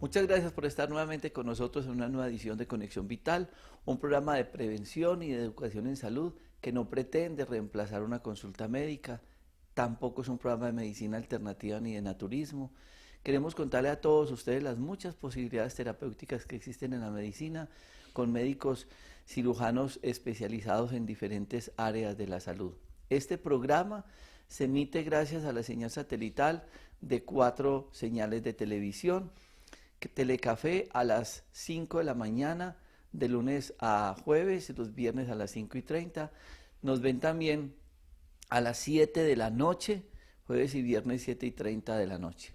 Muchas gracias por estar nuevamente con nosotros en una nueva edición de Conexión Vital, un programa de prevención y de educación en salud que no pretende reemplazar una consulta médica, tampoco es un programa de medicina alternativa ni de naturismo. Queremos contarle a todos ustedes las muchas posibilidades terapéuticas que existen en la medicina, con médicos cirujanos especializados en diferentes áreas de la salud. Este programa se emite gracias a la señal satelital de 4 señales de televisión. Telecafé a las 5 de la mañana, de lunes a jueves, y los viernes a las 5:30. Nos ven también a las 7 de la noche, jueves y viernes 7:30 de la noche.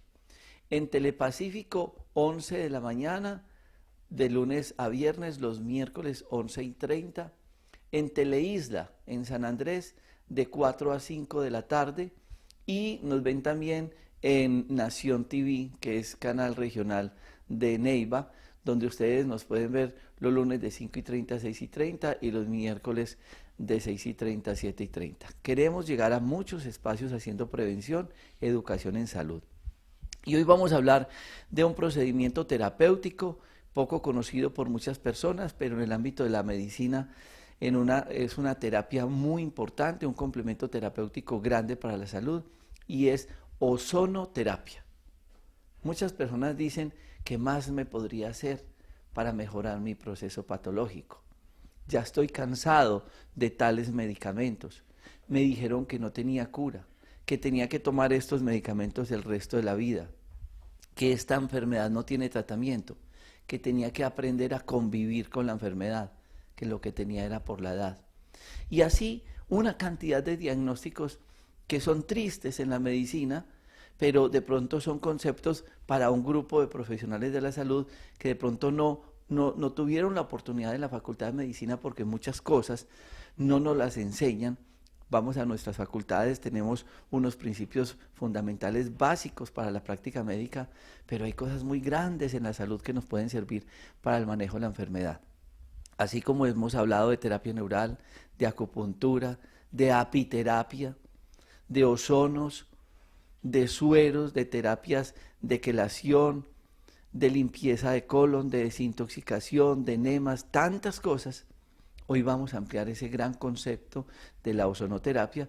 En Telepacífico, 11 de la mañana, de lunes a viernes, los miércoles 11:30. En Teleisla, en San Andrés, de 4 a 5 de la tarde. Y nos ven también en Nación TV, que es canal regional de Neiva, donde ustedes nos pueden ver los lunes de 5:30 a 6:30 y los miércoles de 6:30 a 7:30. Queremos llegar a muchos espacios haciendo prevención, educación en salud. Y hoy vamos a hablar de un procedimiento terapéutico poco conocido por muchas personas, pero en el ámbito de la medicina es una terapia muy importante, un complemento terapéutico grande para la salud, y es ozonoterapia. Muchas personas dicen, ¿qué más me podría hacer para mejorar mi proceso patológico? Ya estoy cansado de tales medicamentos. Me dijeron que no tenía cura, que tenía que tomar estos medicamentos el resto de la vida, que esta enfermedad no tiene tratamiento, que tenía que aprender a convivir con la enfermedad, que lo que tenía era por la edad. Y así una cantidad de diagnósticos que son tristes en la medicina, pero de pronto son conceptos para un grupo de profesionales de la salud que de pronto no tuvieron la oportunidad en la Facultad de Medicina porque muchas cosas no nos las enseñan. Vamos a nuestras facultades, tenemos unos principios fundamentales básicos para la práctica médica, pero hay cosas muy grandes en la salud que nos pueden servir para el manejo de la enfermedad. Así como hemos hablado de terapia neural, de acupuntura, de apiterapia, de ozonos, de sueros, de terapias de quelación, de limpieza de colon, de desintoxicación, de enemas, tantas cosas. Hoy vamos a ampliar ese gran concepto de la ozonoterapia.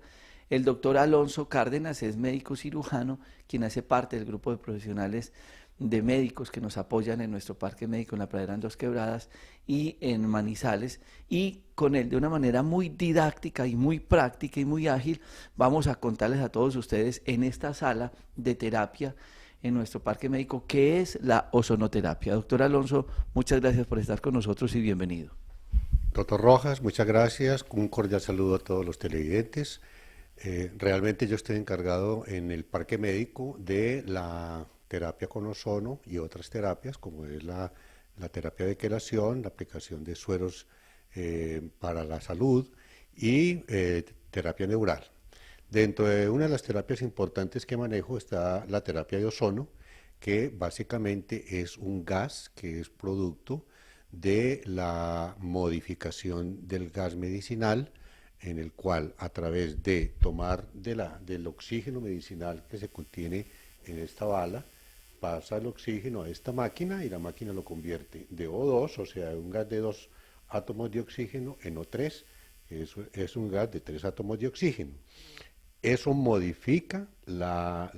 El doctor Alonso Cárdenas es médico cirujano, quien hace parte del grupo de profesionales de médicos que nos apoyan en nuestro parque médico en la Pradera en Dos Quebradas y en Manizales, y con él de una manera muy didáctica y muy práctica y muy ágil vamos a contarles a todos ustedes en esta sala de terapia en nuestro parque médico qué es la ozonoterapia. Doctor Alonso, muchas gracias por estar con nosotros y bienvenido. Doctor Rojas, muchas gracias. Un cordial saludo a todos los televidentes. Realmente yo estoy encargado en el parque médico de la terapia con ozono y otras terapias, como es la terapia de quelación, la aplicación de sueros para la salud y terapia neural. Dentro de una de las terapias importantes que manejo está la terapia de ozono, que básicamente es un gas que es producto de la modificación del gas medicinal, en el cual a través de tomar del oxígeno medicinal que se contiene en esta bala, pasa el oxígeno a esta máquina y la máquina lo convierte de O2, o sea, un gas de 2 átomos de oxígeno, en O3, que es un gas de 3 átomos de oxígeno. Eso modifica las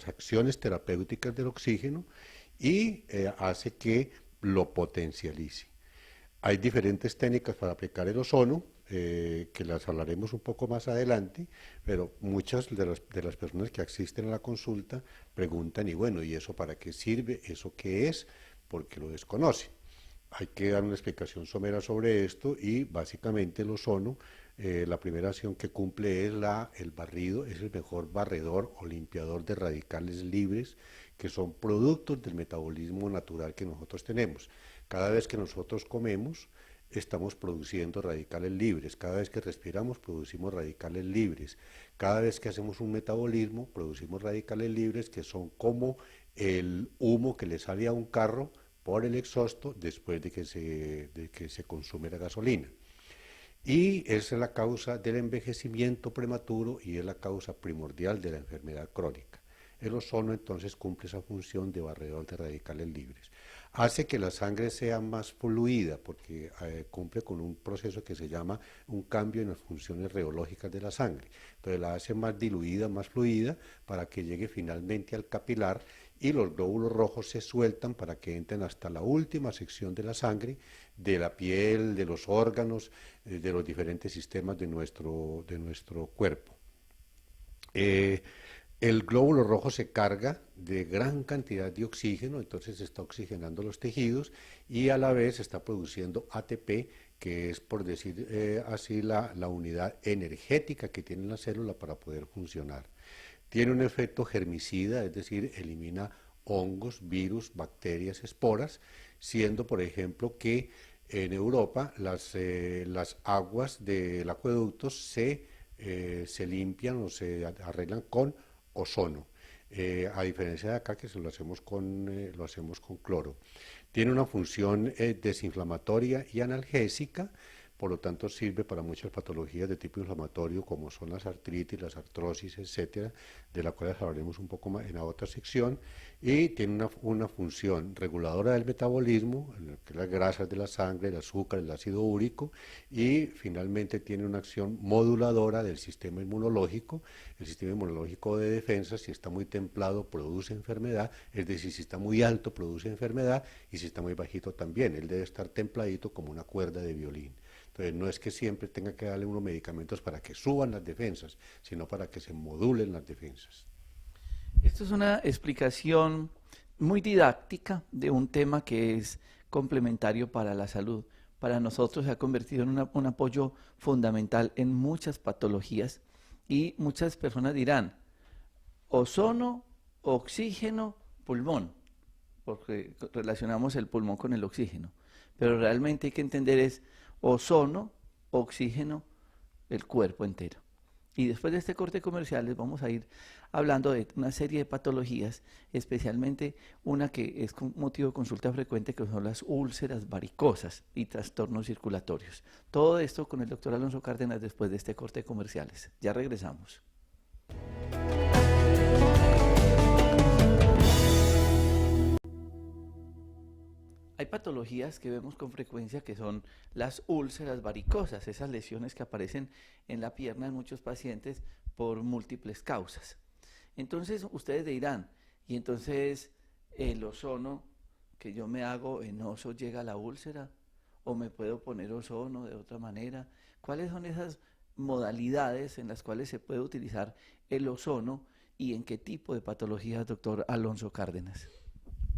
acciones terapéuticas del oxígeno y hace que lo potencialice. Hay diferentes técnicas para aplicar el ozono, que las hablaremos un poco más adelante, pero muchas de las personas que asisten a la consulta preguntan, y bueno, ¿y eso para qué sirve? ¿Eso qué es? Porque lo desconocen. Hay que dar una explicación somera sobre esto y básicamente el ozono, la primera acción que cumple es el barrido, es el mejor barredor o limpiador de radicales libres que son productos del metabolismo natural que nosotros tenemos. Cada vez que nosotros comemos, estamos produciendo radicales libres. Cada vez que respiramos, producimos radicales libres. Cada vez que hacemos un metabolismo, producimos radicales libres que son como el humo que le sale a un carro por el exhausto después de que se consume la gasolina. Y esa es la causa del envejecimiento prematuro y es la causa primordial de la enfermedad crónica. El ozono entonces cumple esa función de barredor de radicales libres. Hace que la sangre sea más fluida porque cumple con un proceso que se llama un cambio en las funciones reológicas de la sangre. Entonces la hace más diluida, más fluida, para que llegue finalmente al capilar y los glóbulos rojos se sueltan para que entren hasta la última sección de la sangre, de la piel, de los órganos, de los diferentes sistemas de nuestro cuerpo. Eh, el glóbulo rojo se carga de gran cantidad de oxígeno, entonces está oxigenando los tejidos y a la vez está produciendo ATP, que es, por decir así, la unidad energética que tiene la célula para poder funcionar. Tiene un efecto germicida, es decir, elimina hongos, virus, bacterias, esporas, siendo, por ejemplo, que en Europa las aguas del acueducto se limpian o se arreglan con ozono, a diferencia de acá que lo hacemos con cloro. Tiene una función desinflamatoria y analgésica, por lo tanto sirve para muchas patologías de tipo inflamatorio como son las artritis, las artrosis, etcétera, de las cuales hablaremos un poco más en la otra sección, y tiene una función reguladora del metabolismo, que las grasas de la sangre, el azúcar, el ácido úrico, y finalmente tiene una acción moduladora del sistema inmunológico. El sistema inmunológico de defensa, si está muy templado, produce enfermedad, es decir, si está muy alto, produce enfermedad, y si está muy bajito también. Él debe estar templadito como una cuerda de violín. Entonces, no es que siempre tenga que darle unos medicamentos para que suban las defensas, sino para que se modulen las defensas. Esto es una explicación muy didáctica de un tema que es complementario para la salud. Para nosotros se ha convertido en un apoyo fundamental en muchas patologías y muchas personas dirán ozono, oxígeno, pulmón, porque relacionamos el pulmón con el oxígeno. Pero realmente hay que entender es ozono, oxígeno, el cuerpo entero. Y después de este corte comercial les vamos a ir hablando de una serie de patologías, especialmente una que es motivo de consulta frecuente, que son las úlceras varicosas y trastornos circulatorios. Todo esto con el doctor Alonso Cárdenas después de este corte comerciales. Ya regresamos. Hay patologías que vemos con frecuencia que son las úlceras varicosas, esas lesiones que aparecen en la pierna en muchos pacientes por múltiples causas. Entonces ustedes dirán, y entonces el ozono que yo me hago venoso llega a la úlcera, o me puedo poner ozono de otra manera. ¿Cuáles son esas modalidades en las cuales se puede utilizar el ozono y en qué tipo de patologías, doctor Alonso Cárdenas?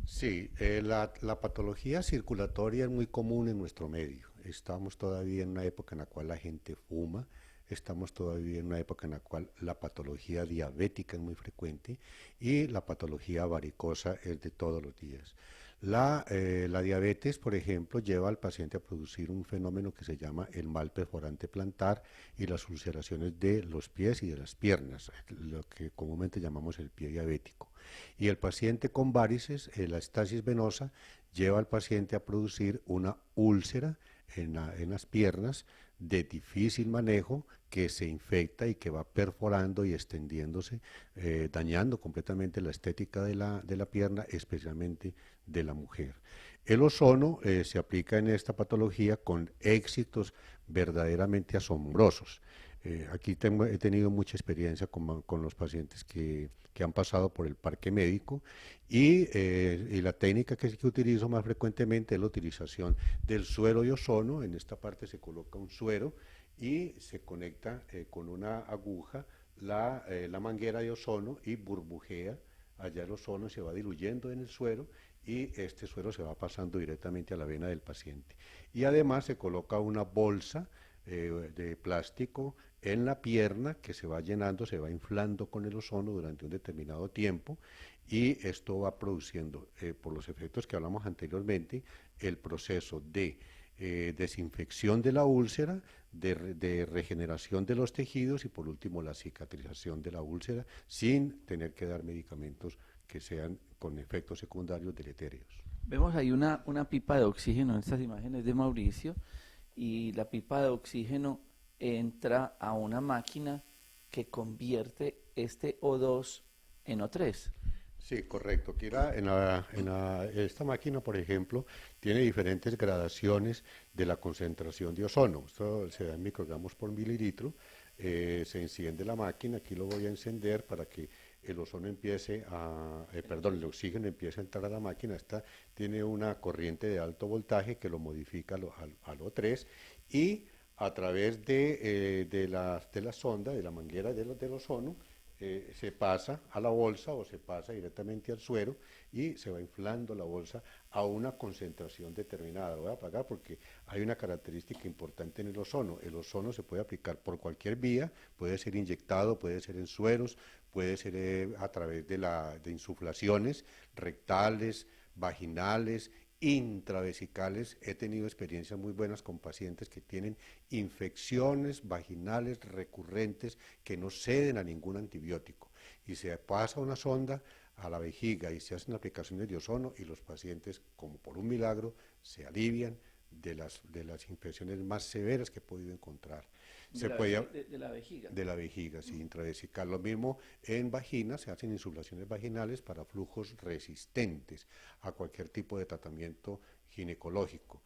Sí, la patología circulatoria es muy común en nuestro medio. Estamos todavía en una época en la cual la gente fuma, estamos todavía en una época en la cual la patología diabética es muy frecuente y la patología varicosa es de todos los días. La diabetes, por ejemplo, lleva al paciente a producir un fenómeno que se llama el mal perforante plantar y las ulceraciones de los pies y de las piernas, lo que comúnmente llamamos el pie diabético. Y el paciente con varices, la estasis venosa, lleva al paciente a producir una úlcera en las piernas de difícil manejo que se infecta y que va perforando y extendiéndose, dañando completamente la estética de la pierna, especialmente de la mujer. El ozono se aplica en esta patología con éxitos verdaderamente asombrosos. He tenido mucha experiencia con los pacientes que han pasado por el parque médico y la técnica que utilizo más frecuentemente es la utilización del suero de ozono. En esta parte se coloca un suero y se conecta con una aguja la manguera de ozono y burbujea. Allá el ozono se va diluyendo en el suero y este suero se va pasando directamente a la vena del paciente. Y además se coloca una bolsa de plástico en la pierna que se va llenando, se va inflando con el ozono durante un determinado tiempo y esto va produciendo, por los efectos que hablamos anteriormente, el proceso de desinfección de la úlcera, de regeneración de los tejidos y por último la cicatrización de la úlcera sin tener que dar medicamentos que sean con efectos secundarios deletéreos. Vemos ahí una pipa de oxígeno en estas imágenes de Mauricio y la pipa de oxígeno entra a una máquina que convierte este O2 en O3. Sí, correcto. Aquí esta máquina, por ejemplo, tiene diferentes gradaciones de la concentración de ozono. Esto se da en microgramos por mililitro. Se enciende la máquina, aquí lo voy a encender para que el ozono perdón, el oxígeno empiece a entrar a la máquina. Esta tiene una corriente de alto voltaje que lo modifica al O3 y a través de la sonda, de la manguera del ozono, se pasa a la bolsa o se pasa directamente al suero y se va inflando la bolsa a una concentración determinada. Lo voy a apagar porque hay una característica importante en el ozono. El ozono se puede aplicar por cualquier vía, puede ser inyectado, puede ser en sueros, puede ser a través de insuflaciones rectales, vaginales, intravesicales. He tenido experiencias muy buenas con pacientes que tienen infecciones vaginales recurrentes que no ceden a ningún antibiótico y se pasa una sonda a la vejiga y se hacen aplicaciones de ozono y los pacientes, como por un milagro, se alivian de las infecciones más severas que he podido encontrar. De la vejiga. De la vejiga, sí, intravesical. Lo mismo en vagina, se hacen insuflaciones vaginales para flujos resistentes a cualquier tipo de tratamiento ginecológico.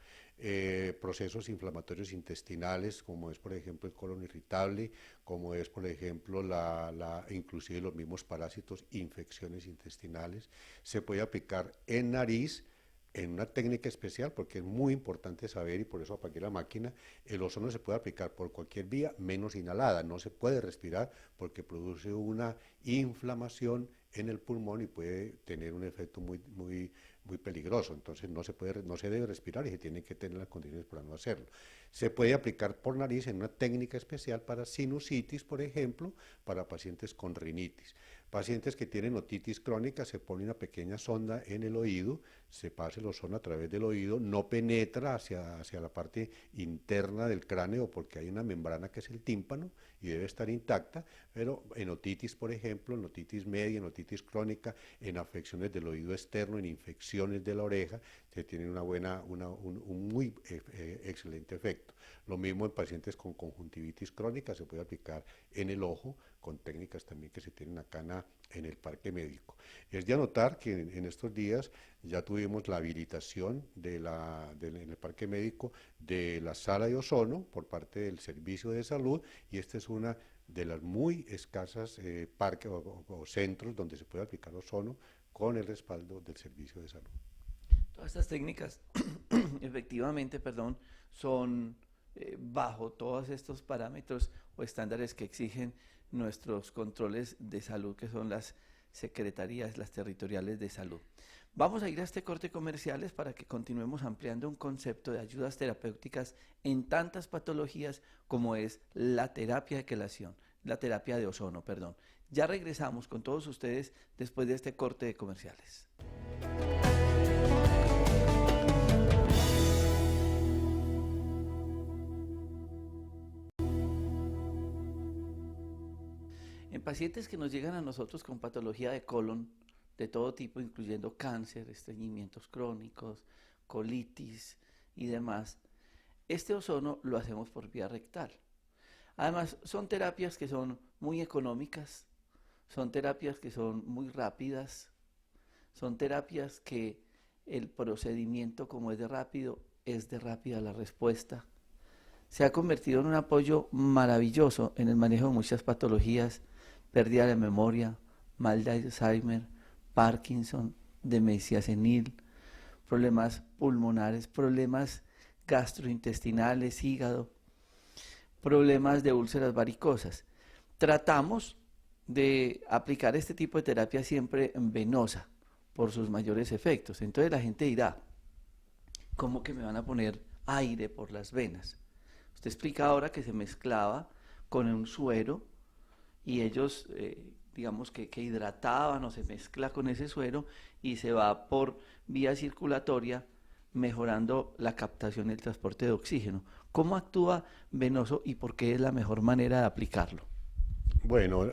Procesos inflamatorios intestinales, como es por ejemplo el colon irritable, como es por ejemplo inclusive los mismos parásitos, infecciones intestinales. Se puede aplicar en nariz, en una técnica especial, porque es muy importante saber, y por eso apagué la máquina. El ozono se puede aplicar por cualquier vía, menos inhalada. No se puede respirar porque produce una inflamación en el pulmón y puede tener un efecto muy, muy, muy peligroso. Entonces no se debe respirar y se tienen que tener las condiciones para no hacerlo. Se puede aplicar por nariz en una técnica especial para sinusitis, por ejemplo, para pacientes con rinitis. Pacientes que tienen otitis crónica, se pone una pequeña sonda en el oído, se pasa el ozono a través del oído, no penetra hacia la parte interna del cráneo porque hay una membrana que es el tímpano y debe estar intacta, pero en otitis, por ejemplo, en otitis media, en otitis crónica, en afecciones del oído externo, en infecciones de la oreja, se tiene un muy excelente efecto. Lo mismo en pacientes con conjuntivitis crónica, se puede aplicar en el ojo, con técnicas también que se tienen acá en el parque médico. Es de anotar que en estos días ya tuvimos la habilitación en el parque médico de la sala de ozono por parte del Servicio de Salud, y esta es una de las muy escasas parques o centros donde se puede aplicar ozono con el respaldo del Servicio de Salud. Todas estas técnicas, efectivamente, perdón, son bajo todos estos parámetros o estándares que exigen nuestros controles de salud, que son las secretarías, las territoriales de salud. Vamos a ir a este corte comerciales para que continuemos ampliando un concepto de ayudas terapéuticas en tantas patologías como es la terapia de quelación, la terapia de ozono, perdón. Ya regresamos con todos ustedes después de este corte de comerciales. En pacientes que nos llegan a nosotros con patología de colon de todo tipo, incluyendo cáncer, estreñimientos crónicos, colitis y demás, este ozono lo hacemos por vía rectal. Además, son terapias que son muy económicas, son terapias que son muy rápidas, son terapias que el procedimiento, como es de rápida la respuesta. Se ha convertido en un apoyo maravilloso en el manejo de muchas patologías, pérdida de memoria, mal de Alzheimer, Parkinson, demencia senil, problemas pulmonares, problemas gastrointestinales, hígado, problemas de úlceras varicosas. Tratamos de aplicar este tipo de terapia siempre venosa por sus mayores efectos. Entonces la gente dirá, ¿cómo que me van a poner aire por las venas? Usted explica ahora que se mezclaba con un suero y ellos, digamos que hidrataban o se mezcla con ese suero y se va por vía circulatoria mejorando la captación y el transporte de oxígeno. ¿Cómo actúa venoso y por qué es la mejor manera de aplicarlo? Bueno,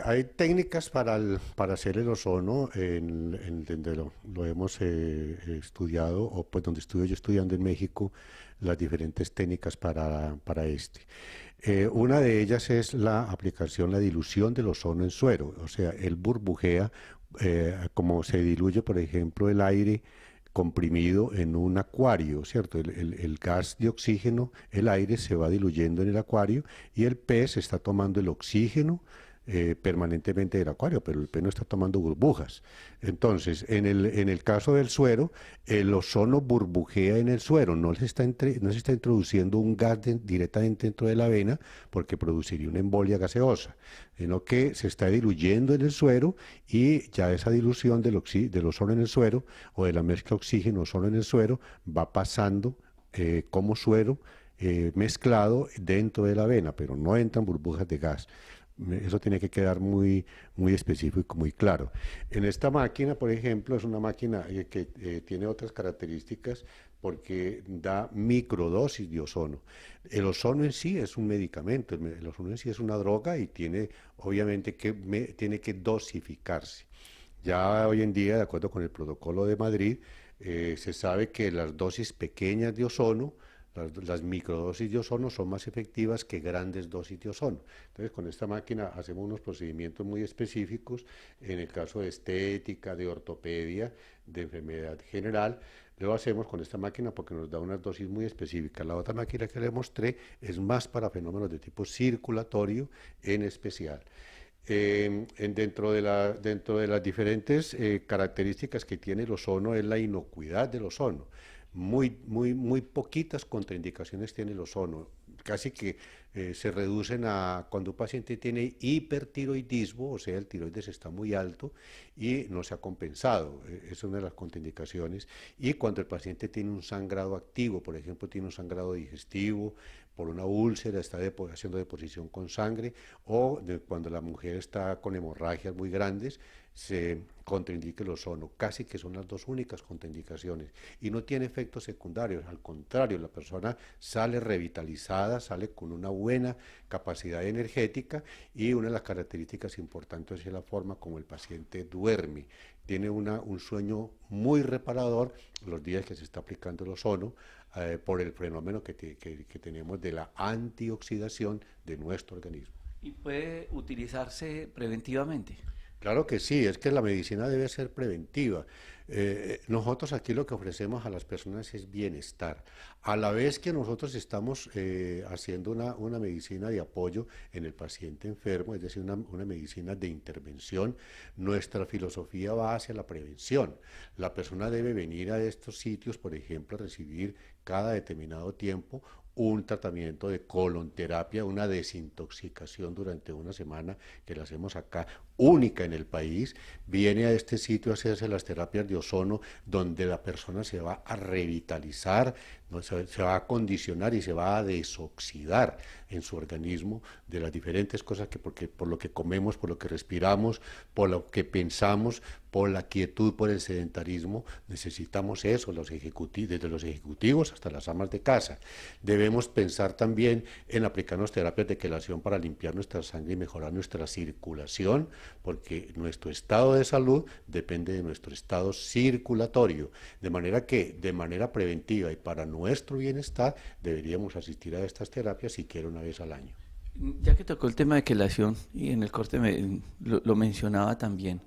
hay técnicas para hacer el ozono donde lo hemos estudiado, o pues donde estuve yo estudiando en México, las diferentes técnicas para este. Una de ellas es la aplicación, la dilución del ozono en suero, o sea, él burbujea como se diluye, por ejemplo, el aire comprimido en un acuario, ¿cierto? El gas de oxígeno, el aire se va diluyendo en el acuario y el pez está tomando el oxígeno permanentemente del acuario, pero el pez no está tomando burbujas. Entonces, en el caso del suero, el ozono burbujea en el suero, no se está introduciendo un gas directamente dentro de la vena porque produciría una embolia gaseosa, sino que se está diluyendo en el suero y ya esa dilución del ozono en el suero o de la mezcla oxígeno-ozono en el suero va pasando como suero mezclado dentro de la vena, pero no entran burbujas de gas. Eso tiene que quedar muy específico y muy claro. En esta máquina, por ejemplo, es una máquina que tiene otras características porque da microdosis de ozono. El ozono en sí es un medicamento, el ozono en sí es una droga y tiene, obviamente, tiene que dosificarse. Ya hoy en día, de acuerdo con el protocolo de Madrid, se sabe que las dosis pequeñas de ozono, las microdosis de ozono son más efectivas que grandes dosis de ozono. Entonces, con esta máquina hacemos unos procedimientos muy específicos, en el caso de estética, de ortopedia, de enfermedad general, lo hacemos con esta máquina porque nos da unas dosis muy específicas. La otra máquina que le mostré es más para fenómenos de tipo circulatorio en especial. Dentro de las diferentes características que tiene el ozono es la inocuidad del ozono. Muy poquitas contraindicaciones tiene el ozono. Casi que se reducen a cuando un paciente tiene hipertiroidismo, o sea, el tiroides está muy alto y no se ha compensado. Es una de las contraindicaciones. Y cuando el paciente tiene un sangrado activo, por ejemplo, tiene un sangrado digestivo, por una úlcera, está haciendo deposición con sangre, o cuando la mujer está con hemorragias muy grandes, se contraindica el ozono. Casi que son las dos únicas contraindicaciones. Y no tiene efectos secundarios, al contrario, la persona sale revitalizada, sale con una buena capacidad energética y una de las características importantes es la forma como el paciente duerme. Tiene un sueño muy reparador los días que se está aplicando el ozono, por el fenómeno que tenemos de la antioxidación de nuestro organismo. ¿Y puede utilizarse preventivamente? Claro que sí, es que la medicina debe ser preventiva. Nosotros aquí lo que ofrecemos a las personas es bienestar. A la vez que nosotros estamos haciendo una medicina de apoyo en el paciente enfermo, es decir, una medicina de intervención, nuestra filosofía va hacia la prevención. La persona debe venir a estos sitios, por ejemplo, a recibir cada determinado tiempo un tratamiento de colonterapia, una desintoxicación durante una semana que la hacemos acá, única en el país. Viene a este sitio a hacerse las terapias de ozono, donde la persona se va a revitalizar, ¿no? Se va a condicionar y se va a desoxidar en su organismo de las diferentes cosas por lo que comemos, por lo que respiramos, por lo que pensamos, por la quietud, por el sedentarismo. Necesitamos eso, desde los ejecutivos hasta las amas de casa. Debemos pensar también en aplicarnos terapias de quelación para limpiar nuestra sangre y mejorar nuestra circulación, porque nuestro estado de salud depende de nuestro estado circulatorio, de manera que de manera preventiva y para nuestro bienestar deberíamos asistir a estas terapias siquiera una vez al año. Ya que tocó el tema de quelación y en el corte lo mencionaba también,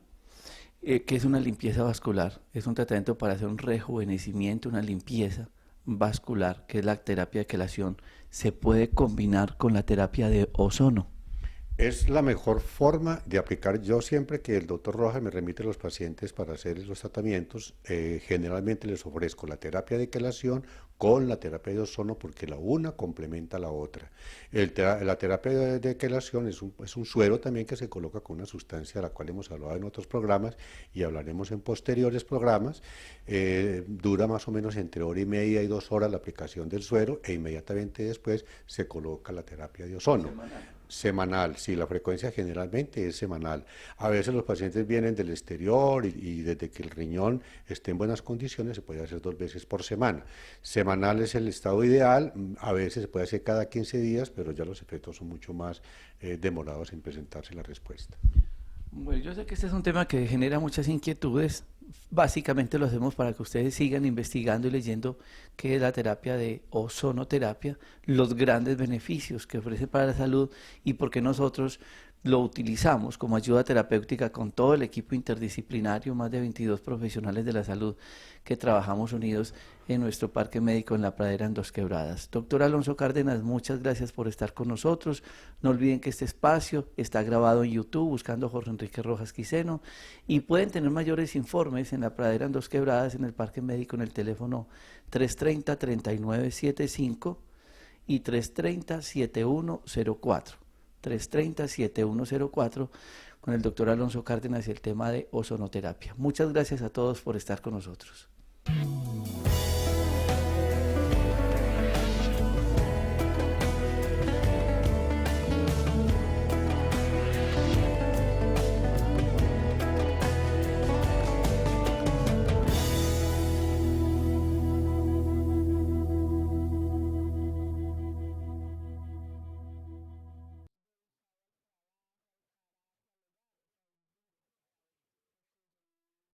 que es una limpieza vascular, es un tratamiento para hacer un rejuvenecimiento, una limpieza vascular, que es la terapia de quelación, se puede combinar con la terapia de ozono. Es la mejor forma de aplicar. Yo siempre que el doctor Rojas me remite a los pacientes para hacer los tratamientos, generalmente les ofrezco la terapia de quelación con la terapia de ozono porque la una complementa a la otra. La terapia de quelación es un suero también que se coloca con una sustancia de la cual hemos hablado en otros programas y hablaremos en posteriores programas. Dura más o menos entre hora y media y 2 horas la aplicación del suero e inmediatamente después se coloca la terapia de ozono. Semanal, sí, la frecuencia generalmente es semanal. A veces los pacientes vienen del exterior y desde que el riñón esté en buenas condiciones se puede hacer 2 veces por semana. Semanal es el estado ideal, a veces se puede hacer cada 15 días, pero ya los efectos son mucho más demorados en presentarse la respuesta. Bueno, yo sé que este es un tema que genera muchas inquietudes, básicamente lo hacemos para que ustedes sigan investigando y leyendo qué es la terapia de ozonoterapia, los grandes beneficios que ofrece para la salud y por qué nosotros lo utilizamos como ayuda terapéutica con todo el equipo interdisciplinario, más de 22 profesionales de la salud que trabajamos unidos en nuestro parque médico en La Pradera en Dos Quebradas. Doctor Alonso Cárdenas, muchas gracias por estar con nosotros. No olviden que este espacio está grabado en YouTube buscando Jorge Enrique Rojas Quiseno y pueden tener mayores informes en La Pradera en Dos Quebradas en el parque médico en el teléfono 330-3975 y 330-7104. 330-7104 con el doctor Alonso Cárdenas y el tema de ozonoterapia. Muchas gracias a todos por estar con nosotros.